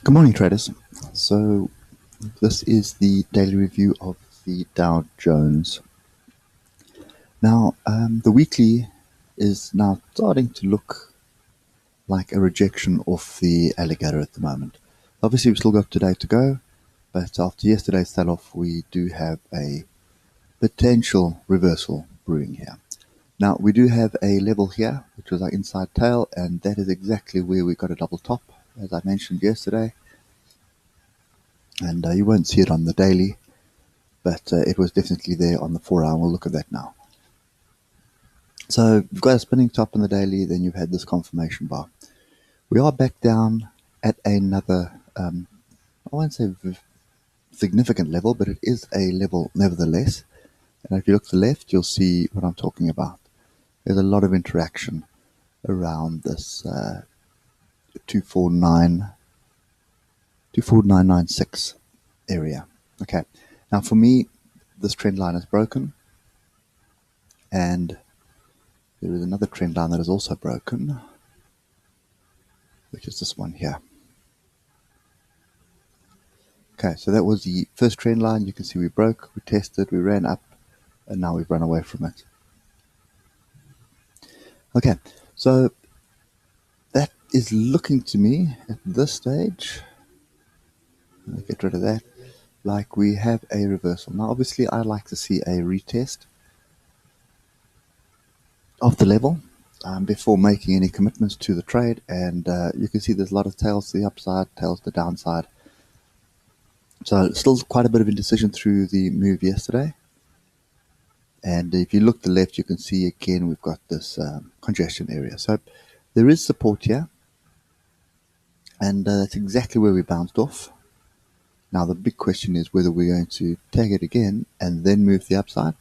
Good morning, traders. So, this is the daily review of the Dow Jones. Now, the weekly is now starting to look like a rejection of the alligator at the moment. Obviously, we've still got today to go, but after yesterday's sell-off, we do have a potential reversal brewing here. Now, we do have a level here, which was our inside tail, and that is exactly where we got a double top, as I mentioned yesterday. And you won't see it on the daily, but it was definitely there on the 4 hour. We'll look at that now. So you've got a spinning top on the daily, then you've had this confirmation bar. We are back down at another, I won't say significant level, but it is a level nevertheless. And if you look to the left, you'll see what I'm talking about. There's a lot of interaction around this 24996 area. Okay, now for me, this trend line is broken, and there is another trend line that is also broken, which is this one here. Okay, so that was the first trend line. You can see we broke, we tested, we ran up, and now we've run away from it. Okay, so that is looking to me at this stage, let me get rid of that, like we have a reversal. Now obviously I like to see a retest of the level before making any commitments to the trade, and you can see there's a lot of tails to the upside, tails to the downside. So still quite a bit of indecision through the move yesterday. And if you look to the left, you can see again we've got this congestion area. So there is support here, and that's exactly where we bounced off. Now the big question is whether we're going to tag it again and then move the upside.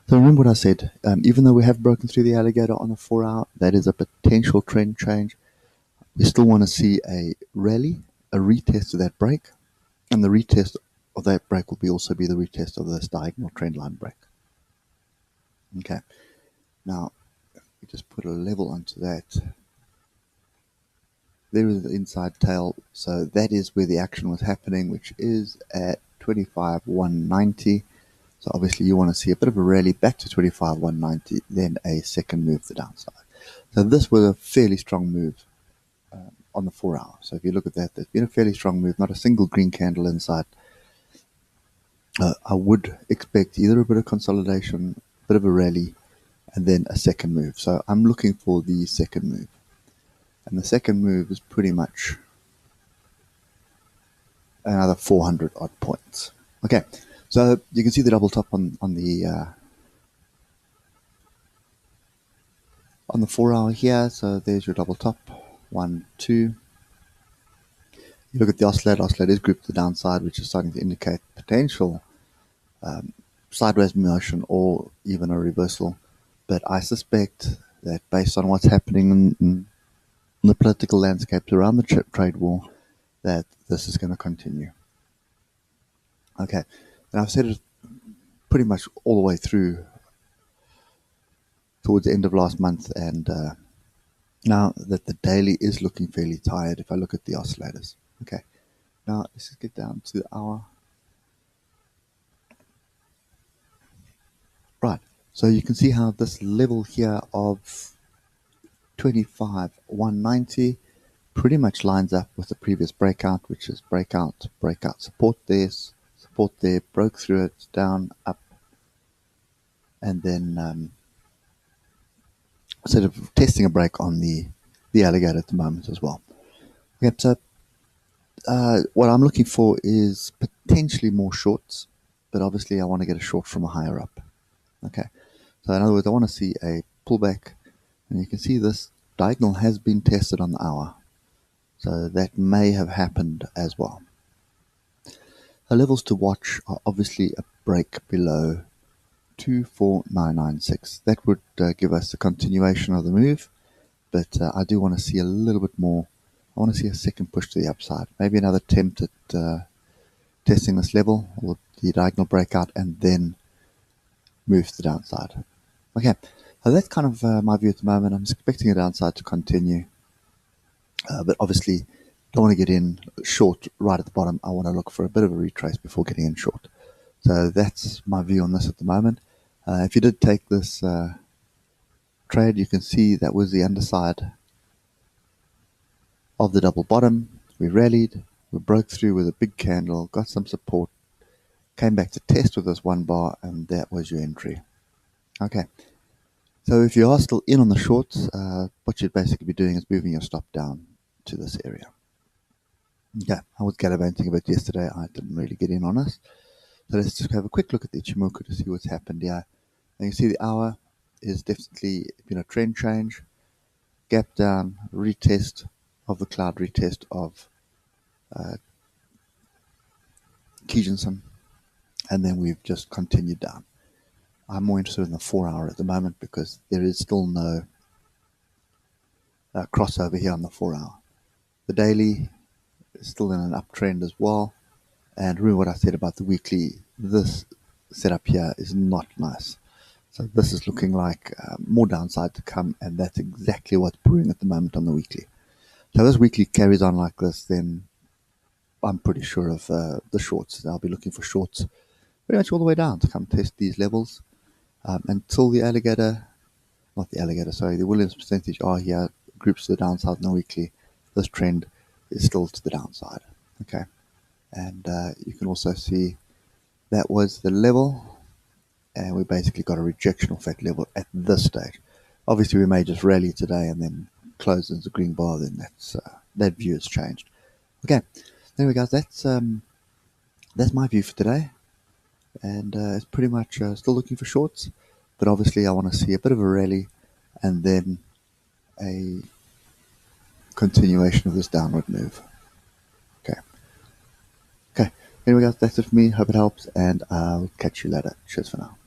So remember what I said, even though we have broken through the alligator on a 4 hour, that is a potential trend change. We still want to see a rally, a retest of that break, and the retest of that break will also be the retest of this diagonal trend line break. Okay, now we just put a level onto that. There is the inside tail, so that is where the action was happening, which is at 25,190. So obviously you want to see a bit of a rally back to 25,190, then a second move to the downside. So this was a fairly strong move on the 4 hour. So if you look at that, there's been a fairly strong move, not a single green candle inside. I would expect either a bit of consolidation, a bit of a rally, and then a second move. So I'm looking for the second move. And the second move is pretty much another 400 odd points. Okay, so you can see the double top on the 4 hour here. So there's your double top, 1, 2. You look at the oscillator. Oscillator is grouped to the downside, which is starting to indicate potential sideways motion or even a reversal. But I suspect that based on what's happening in the political landscape around the trade war, that this is going to continue. Okay, and I've said it pretty much all the way through towards the end of last month, and now that the daily is looking fairly tired if I look at the oscillators. Okay, now let's just get down to the hour. Right, so you can see how this level here of 25,190 pretty much lines up with the previous breakout, which is breakout, support there, broke through it, down, up, and then sort of testing a break on the alligator at the moment as well. Okay, so what I'm looking for is potentially more shorts, but obviously I want to get a short from a higher up. Okay, so in other words, I want to see a pullback, and you can see this diagonal has been tested on the hour, so that may have happened as well. The levels to watch are obviously a break below 24996. That would give us a continuation of the move, but I do want to see a little bit more. I want to see a second push to the upside, maybe another attempt at testing this level or the diagonal breakout, and then move to the downside. Okay, so that's kind of my view at the moment. I'm expecting a downside to continue, but obviously don't want to get in short right at the bottom. I want to look for a bit of a retrace before getting in short. So that's my view on this at the moment. If you did take this trade, you can see that was the underside of the double bottom. We rallied, we broke through with a big candle, got some support, came back to test with this one bar, and that was your entry. Okay, so if you are still in on the shorts, what you'd basically be doing is moving your stop down to this area. Okay, I was gallivanting a bit yesterday. I didn't really get in on this. So let's just have a quick look at the ichimoku to see what's happened here. And you see the hour is definitely been a trend change, gap down, retest of the cloud, retest of Kijinson, and then we've just continued down. I'm more interested in the 4 hour at the moment because there is still no crossover here on the 4 hour. The daily is still in an uptrend as well. And remember what I said about the weekly, this setup here is not nice. So this is looking like more downside to come, and that's exactly what's brewing at the moment on the weekly. So if this weekly carries on like this, then I'm pretty sure of the shorts. I'll be looking for shorts pretty much all the way down to come test these levels until the Williams percentage are here, groups to the downside on the weekly. This trend is still to the downside. Okay, and you can also see that was the level, and we basically got a rejection off that level at this stage. Obviously, we may just rally today and then close as a green bar. Then that view has changed. Okay, anyway, guys, that's my view for today, and it's pretty much still looking for shorts, but obviously I want to see a bit of a rally and then a continuation of this downward move. Okay. Anyway, guys, that's it for me. Hope it helps, and I'll catch you later. Cheers for now.